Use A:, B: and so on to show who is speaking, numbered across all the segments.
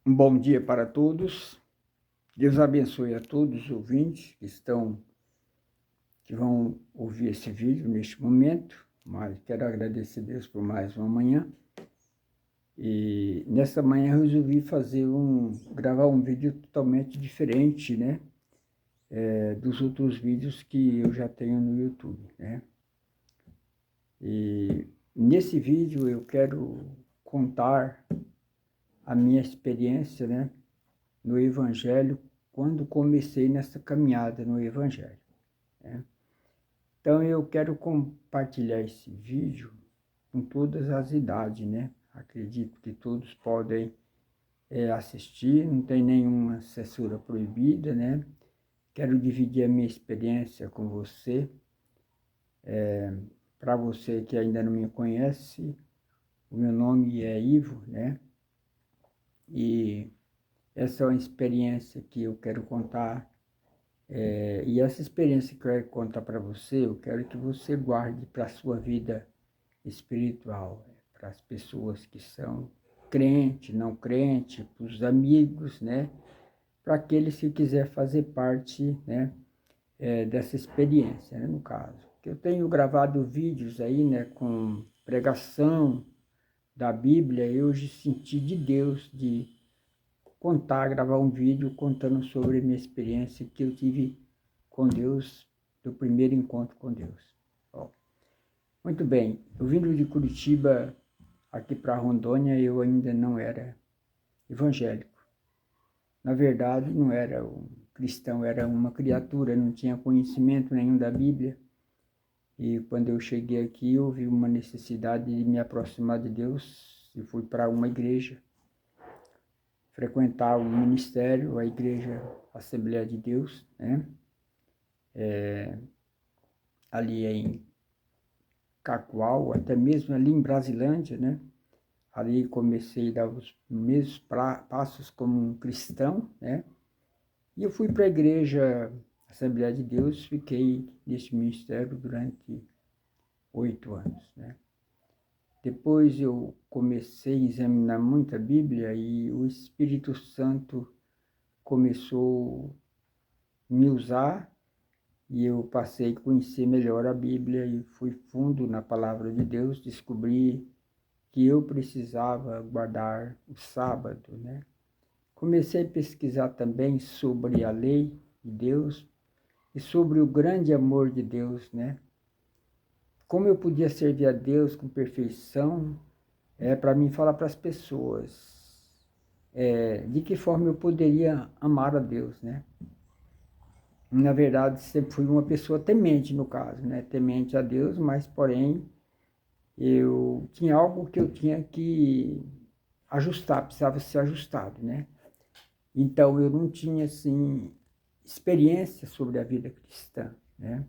A: Um bom dia para todos. Deus abençoe a todos os ouvintes que vão ouvir esse vídeo neste momento. Mas quero agradecer a Deus por mais uma manhã. E nessa manhã eu resolvi gravar um vídeo totalmente diferente, né? Dos outros vídeos que eu já tenho no YouTube, né? E nesse vídeo eu quero contar a minha experiência, né, no Evangelho, quando comecei nessa caminhada no Evangelho, né? Então eu quero compartilhar esse vídeo com todas as idades, né? Acredito que todos podem assistir, não tem nenhuma censura proibida, né? Quero dividir a minha experiência com você. Para você que ainda não me conhece, o meu nome é Ivo, né? E essa é uma experiência que eu quero contar. E essa experiência que eu quero contar para você, eu quero que você guarde para a sua vida espiritual, para as pessoas que são crente, não crente, para os amigos, né? Para aqueles que quiser fazer parte, né, dessa experiência, né, no caso. Eu tenho gravado vídeos aí, né, com pregação da Bíblia, e hoje senti de Deus de gravar um vídeo contando sobre a minha experiência que eu tive com Deus, do primeiro encontro com Deus. Bom, muito bem, eu vindo de Curitiba aqui para Rondônia, eu ainda não era evangélico. Na verdade, não era um cristão, era uma criatura, não tinha conhecimento nenhum da Bíblia. E quando eu cheguei aqui, eu vi uma necessidade de me aproximar de Deus e fui para uma igreja, frequentar um ministério, a igreja Assembleia de Deus, né? Ali em Cacoal, até mesmo ali em Brasilândia, né? Ali comecei a dar os mesmos passos como um cristão, né? E eu fui para a igreja Assembleia de Deus, fiquei nesse ministério durante 8 anos, né? Depois eu comecei a examinar muito a Bíblia e o Espírito Santo começou a me usar e eu passei a conhecer melhor a Bíblia e fui fundo na palavra de Deus, descobri que eu precisava guardar o sábado, né? Comecei a pesquisar também sobre a lei de Deus e sobre o grande amor de Deus, né? Como eu podia servir a Deus com perfeição, para mim falar para as pessoas de que forma eu poderia amar a Deus, né? Na verdade, sempre fui uma pessoa temente, no caso, né? Temente a Deus, mas, porém, eu tinha algo que eu tinha que ajustar, precisava ser ajustado, né? Então, eu não tinha, assim, experiência sobre a vida cristã, né?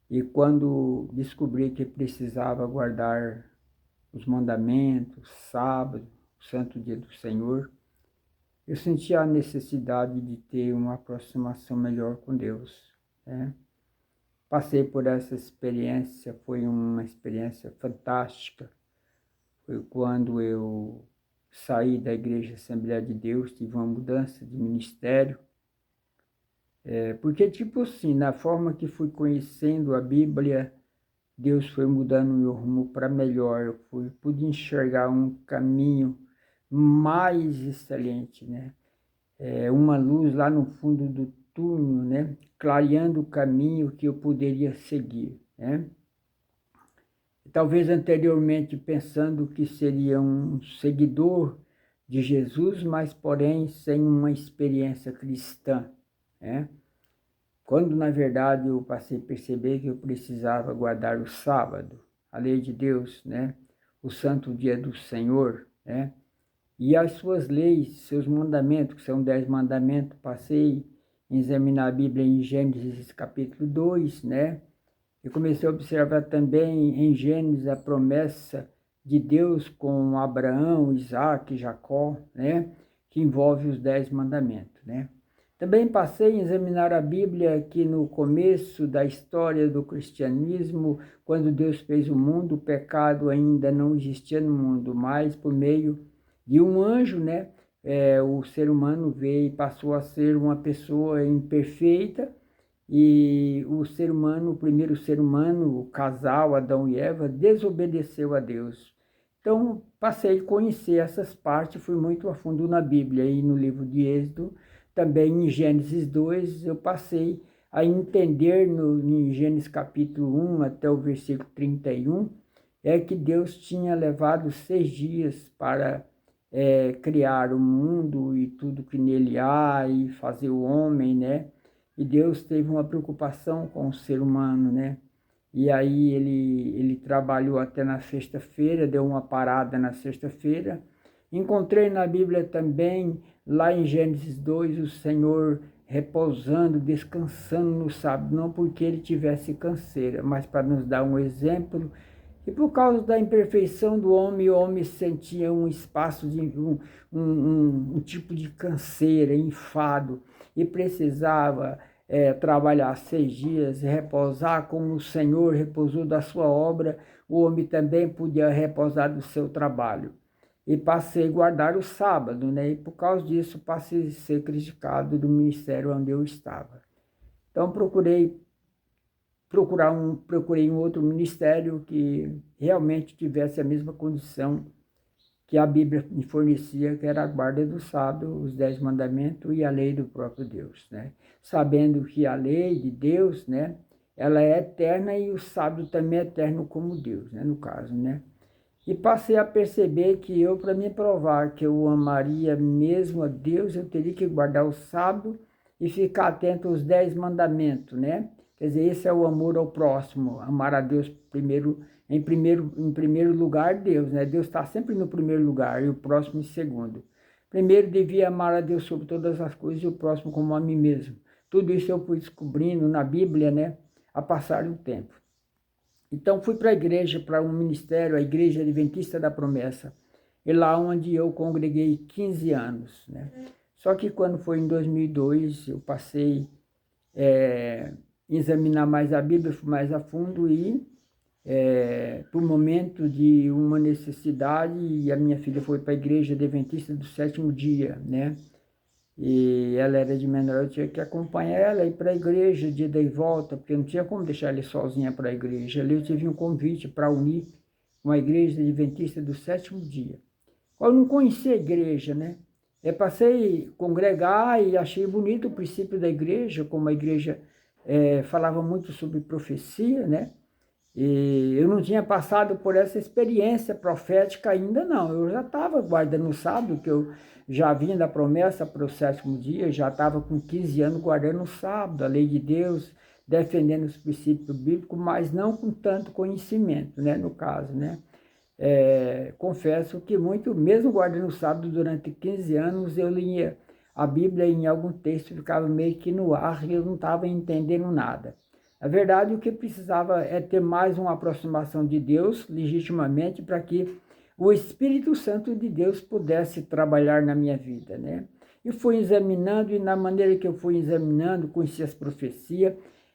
A: E quando descobri que precisava guardar os mandamentos, sábado, o santo dia do Senhor, eu senti a necessidade de ter uma aproximação melhor com Deus, né? Passei por essa experiência, foi uma experiência fantástica. Foi quando eu saí da Igreja Assembleia de Deus, tive uma mudança de ministério. Porque, tipo assim, na forma que fui conhecendo a Bíblia, Deus foi mudando o meu rumo para melhor. Eu pude enxergar um caminho mais excelente, né? Uma luz lá no fundo do túnel, né? Clareando o caminho que eu poderia seguir, né? Talvez anteriormente pensando que seria um seguidor de Jesus, mas porém sem uma experiência cristã, né? Quando na verdade eu passei a perceber que eu precisava guardar o sábado, a lei de Deus, né? O santo dia do Senhor, né? E as suas leis, seus mandamentos, que são 10 mandamentos, passei a examinar a Bíblia em Gênesis capítulo 2, né? Eu comecei a observar também em Gênesis a promessa de Deus com Abraão, Isaac, Jacó, né? Que envolve os 10 mandamentos, né? Também passei a examinar a Bíblia que no começo da história do cristianismo, quando Deus fez o mundo, o pecado ainda não existia no mundo, mas por meio de um anjo, né, o ser humano veio e passou a ser uma pessoa imperfeita, e o ser humano, o primeiro ser humano, o casal Adão e Eva, desobedeceu a Deus. Então, passei a conhecer essas partes, fui muito a fundo na Bíblia e no livro de Êxodo, também em Gênesis 2, eu passei a entender em Gênesis capítulo 1 até o versículo 31, é que Deus tinha levado 6 dias para criar o mundo e tudo que nele há, e fazer o homem, né? E Deus teve uma preocupação com o ser humano, né? E aí ele trabalhou até na sexta-feira, deu uma parada na sexta-feira. Encontrei na Bíblia também, lá em Gênesis 2, o Senhor repousando, descansando no sábado, não porque ele tivesse canseira, mas para nos dar um exemplo. E por causa da imperfeição do homem, o homem sentia um espaço de um tipo de canseira, enfado, e precisava trabalhar 6 dias, repousar como o Senhor repousou da sua obra, o homem também podia repousar do seu trabalho. E passei a guardar o sábado, né? E por causa disso passei a ser criticado do ministério onde eu estava. Então procurei um outro ministério que realmente tivesse a mesma condição que a Bíblia me fornecia, que era a guarda do sábado, os 10 mandamentos e a lei do próprio Deus, né? Sabendo que a lei de Deus, né, ela é eterna e o sábado também é eterno como Deus, né, no caso, né? E passei a perceber que eu, para me provar que eu amaria mesmo a Deus, eu teria que guardar o sábado e ficar atento aos 10 mandamentos, né? Quer dizer, esse é o amor ao próximo, amar a Deus em primeiro lugar, Deus, né? Deus está sempre no primeiro lugar e o próximo em segundo. Primeiro devia amar a Deus sobre todas as coisas e o próximo como a mim mesmo. Tudo isso eu fui descobrindo na Bíblia, né? A passar do tempo. Então fui para a igreja, para um ministério, a Igreja Adventista da Promessa, e lá onde eu congreguei 15 anos, né? Só que quando foi em 2002, eu passei a examinar mais a Bíblia, fui mais a fundo e, por um momento de uma necessidade, e a minha filha foi para a Igreja Adventista do Sétimo Dia, né? E ela era de menor, eu tinha que acompanhar ela, ir para a igreja de ida e volta, porque não tinha como deixar ela sozinha para a igreja. Ali eu tive um convite para unir com a Igreja Adventista do Sétimo Dia. Eu não conhecia a igreja, né? Eu passei a congregar e achei bonito o princípio da igreja, como a igreja falava muito sobre profecia, né? E eu não tinha passado por essa experiência profética ainda não. Eu já estava guardando o sábado, que eu já vinha da promessa para o sétimo dia, já estava com 15 anos guardando o sábado, a lei de Deus, defendendo os princípios bíblicos, mas não com tanto conhecimento, né, no caso, né. Confesso que mesmo guardando o sábado durante 15 anos, eu lia a Bíblia em algum texto, ficava meio que no ar e eu não estava entendendo nada. Na verdade, o que precisava é ter mais uma aproximação de Deus, legitimamente, para que o Espírito Santo de Deus pudesse trabalhar na minha vida, né? E fui examinando, e na maneira que eu fui examinando, conheci as profecias,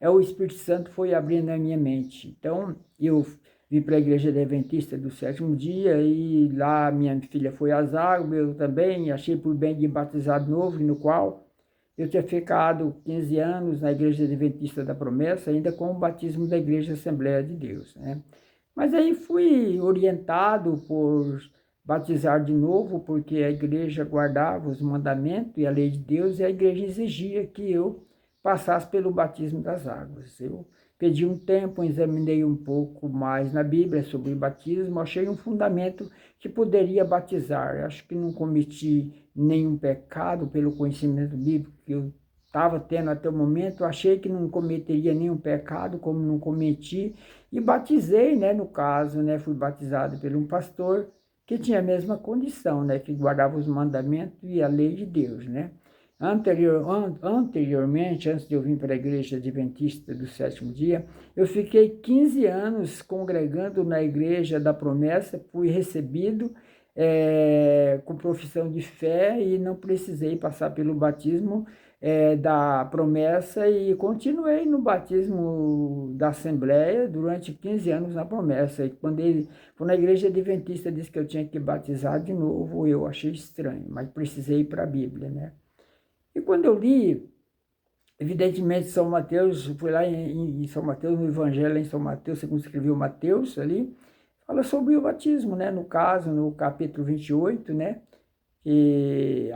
A: o Espírito Santo foi abrindo a minha mente. Então, eu vim para a Igreja Adventista do Sétimo Dia, e lá minha filha foi às águas, eu também achei por bem de batizar de novo, no qual eu tinha ficado 15 anos na Igreja Adventista da Promessa, ainda com o batismo da Igreja Assembleia de Deus, né? Mas aí fui orientado por batizar de novo, porque a igreja guardava os mandamentos e a lei de Deus, e a igreja exigia que eu passasse pelo batismo das águas. Eu pedi um tempo, examinei um pouco mais na Bíblia sobre o batismo, achei um fundamento que poderia batizar. Acho que não cometi nenhum pecado pelo conhecimento bíblico que eu estava tendo até o momento, achei que não cometeria nenhum pecado, como não cometi, e batizei, né, no caso, né, fui batizado por um pastor que tinha a mesma condição, né, que guardava os mandamentos e a lei de Deus, né. Anteriormente, antes de eu vir para a Igreja Adventista do Sétimo Dia, eu fiquei 15 anos congregando na Igreja da Promessa, fui recebido com profissão de fé e não precisei passar pelo batismo, da promessa e continuei no batismo da Assembleia durante 15 anos na promessa. E quando a Igreja Adventista disse que eu tinha que batizar de novo, eu achei estranho, mas precisei ir para a Bíblia, né? E quando eu li, evidentemente, São Mateus, fui lá em São Mateus, no Evangelho em São Mateus, segundo escreveu Mateus ali, fala sobre o batismo, né? No caso, no capítulo 28, né? E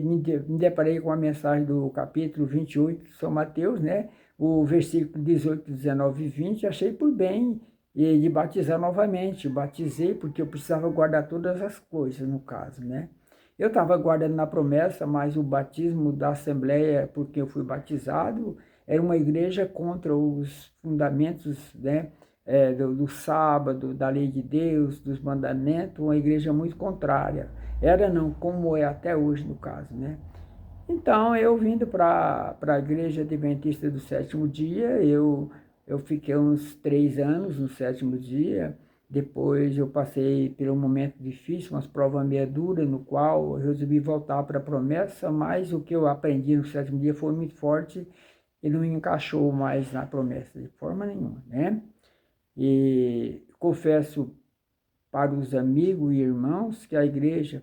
A: me deparei com a mensagem do capítulo 28 de São Mateus, né? O versículo 18, 19 e 20, achei por bem de batizar novamente. Batizei porque eu precisava guardar todas as coisas, no caso, né? Eu estava guardando na promessa, mas o batismo da Assembleia, porque eu fui batizado, era uma igreja contra os fundamentos, né? Do sábado, da lei de Deus, dos mandamentos, uma igreja muito contrária. Era não, como é até hoje no caso, né? Então, eu vindo para a Igreja Adventista do Sétimo Dia, eu fiquei uns 3 anos no sétimo dia, depois eu passei por um momento difícil, umas provas meia duras, no qual eu resolvi voltar para a promessa, mas o que eu aprendi no sétimo dia foi muito forte e não me encaixou mais na promessa de forma nenhuma, né? E confesso para os amigos e irmãos que a igreja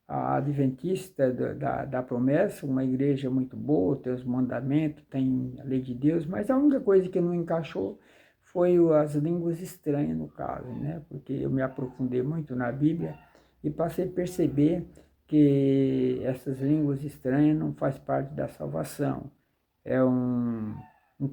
A: a adventista da promessa, uma igreja muito boa, tem os mandamentos, tem a lei de Deus, mas a única coisa que não encaixou foi as línguas estranhas, no caso, né? Porque eu me aprofundei muito na Bíblia e passei a perceber que essas línguas estranhas não faz parte da salvação. É um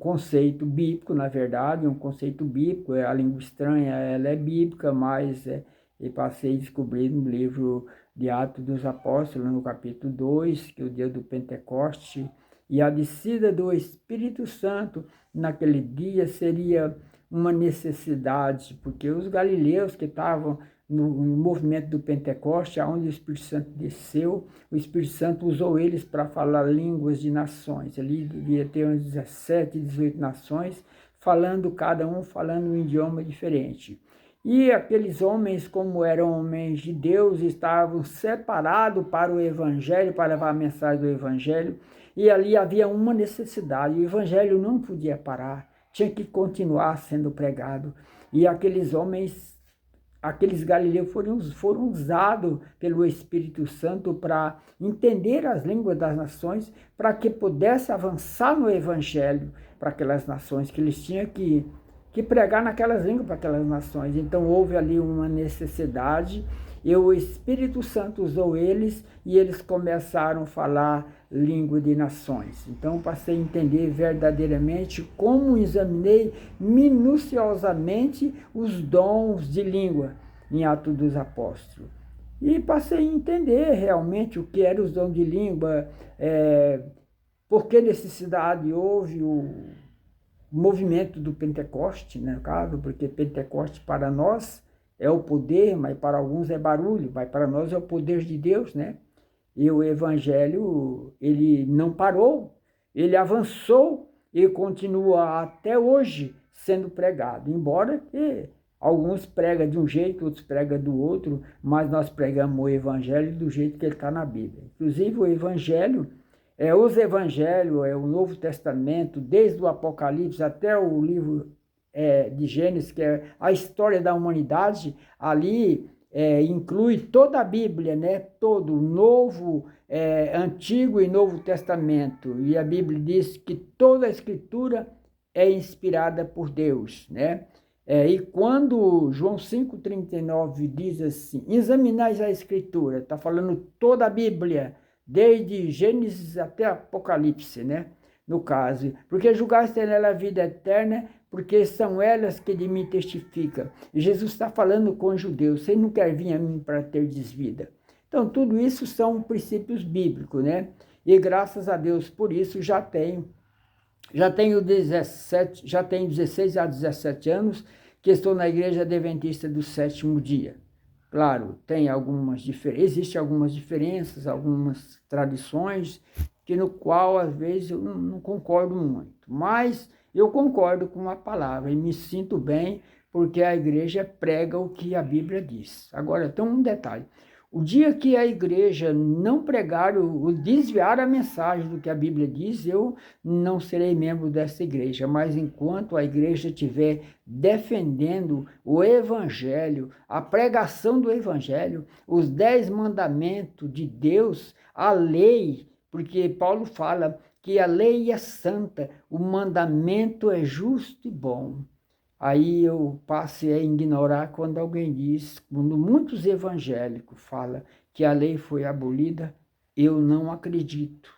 A: conceito bíblico, na verdade, um conceito bíblico, a língua estranha, ela é bíblica, mas eu passei a descobrir no livro de Atos dos Apóstolos, no capítulo 2, que é o dia do Pentecoste, e a descida do Espírito Santo naquele dia seria uma necessidade, porque os galileus que estavam no movimento do Pentecoste, onde o Espírito Santo desceu, o Espírito Santo usou eles para falar línguas de nações. Ali devia ter uns 17, 18 nações, cada um falando um idioma diferente. E aqueles homens, como eram homens de Deus, estavam separados para o Evangelho, para levar a mensagem do Evangelho, e ali havia uma necessidade, o Evangelho não podia parar, tinha que continuar sendo pregado. E aqueles homens, aqueles galileus foram usados pelo Espírito Santo para entender as línguas das nações, para que pudesse avançar no Evangelho para aquelas nações, que eles tinham que pregar naquelas línguas para aquelas nações. Então houve ali uma necessidade e o Espírito Santo usou eles e eles começaram a falar língua de nações. Então passei a entender verdadeiramente como examinei minuciosamente os dons de língua em Atos dos Apóstolos. E passei a entender realmente o que eram os dons de língua, por que necessidade houve o movimento do Pentecoste, né, no caso, porque Pentecoste para nós é o poder, mas para alguns é barulho, mas para nós é o poder de Deus, né? E o Evangelho, ele não parou, ele avançou e continua até hoje sendo pregado, embora que alguns pregam de um jeito, outros pregam do outro, mas nós pregamos o Evangelho do jeito que ele está na Bíblia. Inclusive o Evangelho, os Evangelhos, o Novo Testamento, desde o Apocalipse até o livro de Gênesis, que é a história da humanidade, ali inclui toda a Bíblia, né? Todo o Novo, Antigo e Novo Testamento. E a Bíblia diz que toda a Escritura é inspirada por Deus, né? E quando João 5,39 diz assim, examinais a Escritura, está falando toda a Bíblia, desde Gênesis até Apocalipse, né? No caso, porque julgaste nela a vida eterna, porque são elas que de mim testificam. E Jesus está falando com os judeus, você não quer vir a mim para ter desvida. Então, tudo isso são princípios bíblicos, né? E graças a Deus por isso já tenho 16 a 17 anos que estou na Igreja Adventista do Sétimo Dia. Claro, existem algumas diferenças, algumas tradições, que no qual às vezes eu não concordo muito, mas eu concordo com a palavra e me sinto bem porque a igreja prega o que a Bíblia diz. Agora, tem um detalhe, O dia que a igreja não pregar ou desviar a mensagem do que a Bíblia diz, eu não serei membro dessa igreja. Mas enquanto a igreja estiver defendendo o evangelho, a pregação do evangelho, os 10 mandamentos de Deus, a lei, porque Paulo fala que a lei é santa, o mandamento é justo e bom. Aí eu passo a ignorar quando alguém diz, quando muitos evangélicos falam que a lei foi abolida, eu não acredito,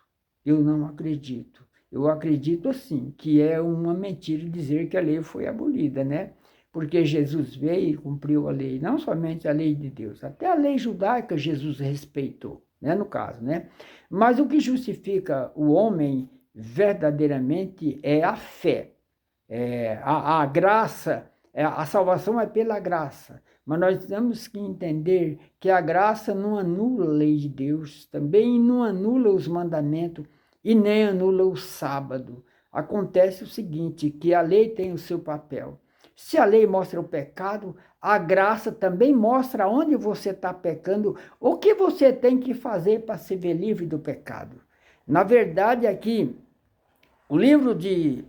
A: eu não acredito. Eu acredito assim, que é uma mentira dizer que a lei foi abolida, né? Porque Jesus veio e cumpriu a lei, não somente a lei de Deus, até a lei judaica Jesus respeitou, né? No caso, né? Mas o que justifica o homem verdadeiramente é a fé. A graça, a salvação é pela graça, mas nós temos que entender que a graça não anula a lei de Deus, também não anula os mandamentos e nem anula o sábado. Acontece o seguinte, que a lei tem o seu papel. Se a lei mostra o pecado, a graça também mostra onde você está pecando, o que você tem que fazer para se ver livre do pecado. Na verdade, aqui, o livro de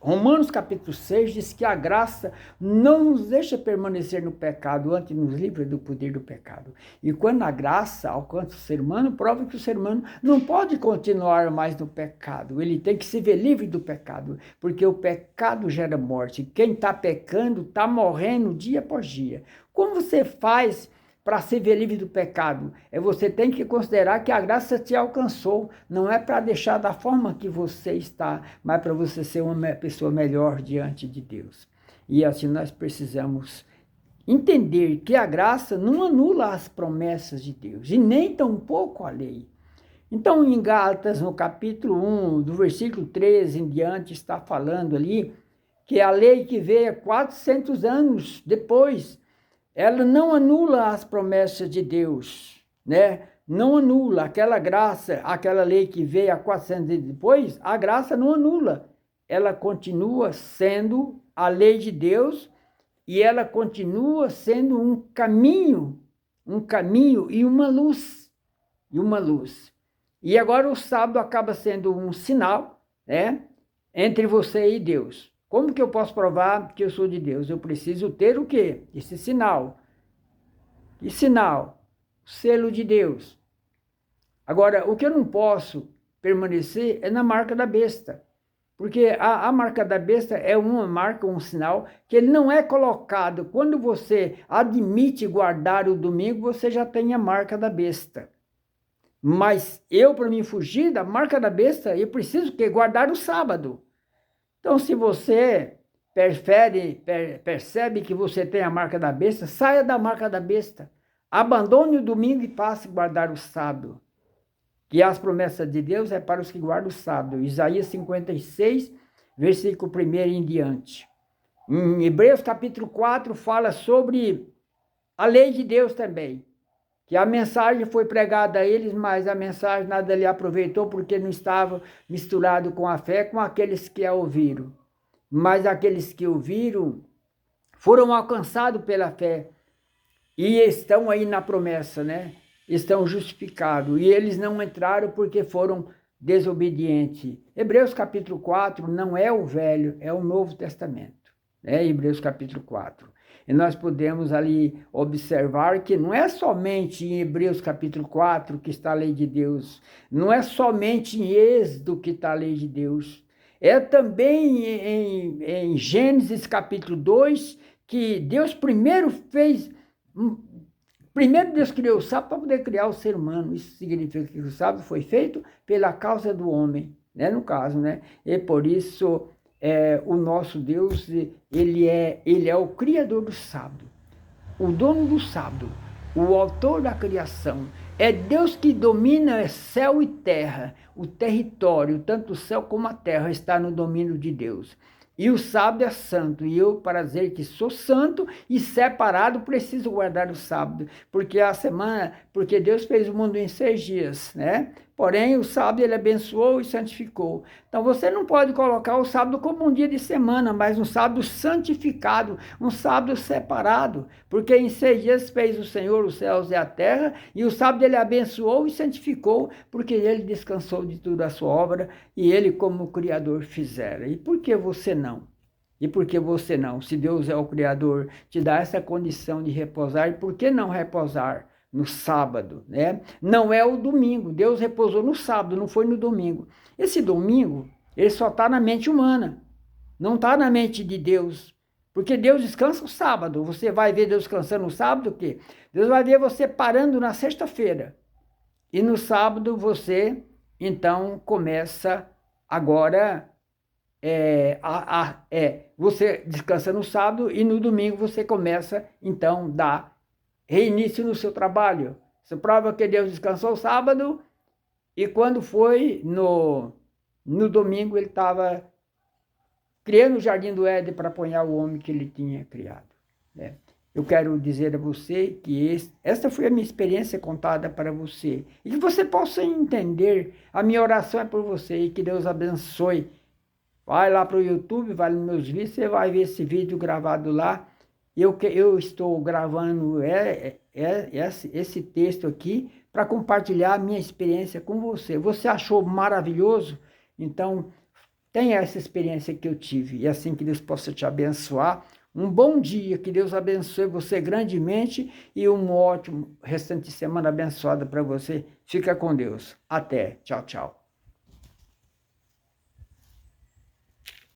A: Romanos capítulo 6 diz que a graça não nos deixa permanecer no pecado, antes nos livra do poder do pecado. E quando a graça alcança o ser humano, prova que o ser humano não pode continuar mais no pecado. Ele tem que se ver livre do pecado, porque o pecado gera morte. Quem está pecando está morrendo dia após dia. Como você faz para se ver livre do pecado? Você tem que considerar que a graça te alcançou, não é para deixar da forma que você está, mas para você ser uma pessoa melhor diante de Deus. E assim nós precisamos entender que a graça não anula as promessas de Deus, e nem tampouco a lei. Então, em Gálatas, no capítulo 1, do versículo 13 em diante, está falando ali que a lei que veio 400 anos depois, ela não anula as promessas de Deus, né? Não anula aquela graça, aquela lei que veio há 400 anos depois, a graça não anula. Ela continua sendo a lei de Deus e ela continua sendo um caminho e uma luz, E agora o sábado acaba sendo um sinal, né, entre você e Deus. Como que eu posso provar que eu sou de Deus? Eu preciso ter o quê? Esse sinal. Que sinal? O selo de Deus. Agora, o que eu não posso permanecer é na marca da besta. Porque a marca da besta é uma marca, um sinal, que ele não é colocado. Quando você admite guardar o domingo, você já tem a marca da besta. Mas eu, para me fugir da marca da besta, eu preciso guardar o sábado. Então, se você percebe que você tem a marca da besta, saia da marca da besta. Abandone o domingo e passe a guardar o sábado. Que as promessas de Deus é para os que guardam o sábado. Isaías 56, versículo 1 em diante. Em Hebreus capítulo 4 fala sobre a lei de Deus também. Que a mensagem foi pregada a eles, mas a mensagem nada lhe aproveitou, porque não estava misturado com a fé, com aqueles que a ouviram. Mas aqueles que ouviram foram alcançados pela fé e estão aí na promessa, né? Estão justificados. E eles não entraram porque foram desobedientes. Hebreus capítulo 4 não é o Velho, é o Novo Testamento. Né? Hebreus capítulo 4. E nós podemos ali observar que não é somente em Hebreus capítulo 4 que está a lei de Deus, não é somente em Êxodo que está a lei de Deus, é também em Gênesis capítulo 2 que Deus primeiro Deus criou o sábado para poder criar o ser humano. Isso significa que o sábado foi feito pela causa do homem, né? No caso, né? E por isso o nosso Deus, ele é o criador do sábado, o dono do sábado, o autor da criação. É Deus que domina céu e terra, o território, tanto o céu como a terra está no domínio de Deus. E o sábado é santo, e eu, para dizer que sou santo e separado, preciso guardar o sábado, porque Deus fez o mundo em 6 dias, né? Porém, o sábado ele abençoou e santificou. Então, você não pode colocar o sábado como um dia de semana, mas um sábado santificado, um sábado separado. Porque em 6 dias fez o Senhor os céus e a terra, e o sábado ele abençoou e santificou, porque ele descansou de toda a sua obra, e ele como Criador fizera. E por que você não? E por que você não? Se Deus é o Criador, te dá essa condição de repousar, e por que não repousar no sábado, né? Não é o domingo. Deus repousou no sábado, não foi no domingo. Esse domingo, ele só está na mente humana, não está na mente de Deus. Porque Deus descansa o sábado. Você vai ver Deus descansando no sábado, o quê? Deus vai ver você parando na sexta-feira. E no sábado você, então, começa agora... você descansa no sábado e no domingo você começa, então, dar reinício no seu trabalho. Isso prova que Deus descansou o sábado e quando foi no domingo ele estava criando o jardim do Éden para apanhar o homem que ele tinha criado. Né? Eu quero dizer a você que esta foi a minha experiência contada para você. E que você possa entender, a minha oração é por você e que Deus abençoe. Vai lá para o YouTube, vai nos meus vídeos, você vai ver esse vídeo gravado lá. Eu estou gravando esse texto aqui para compartilhar a minha experiência com você. Você achou maravilhoso? Então, tenha essa experiência que eu tive. E assim que Deus possa te abençoar. Um bom dia, que Deus abençoe você grandemente e um ótimo restante de semana abençoada para você. Fica com Deus. Até. Tchau, tchau.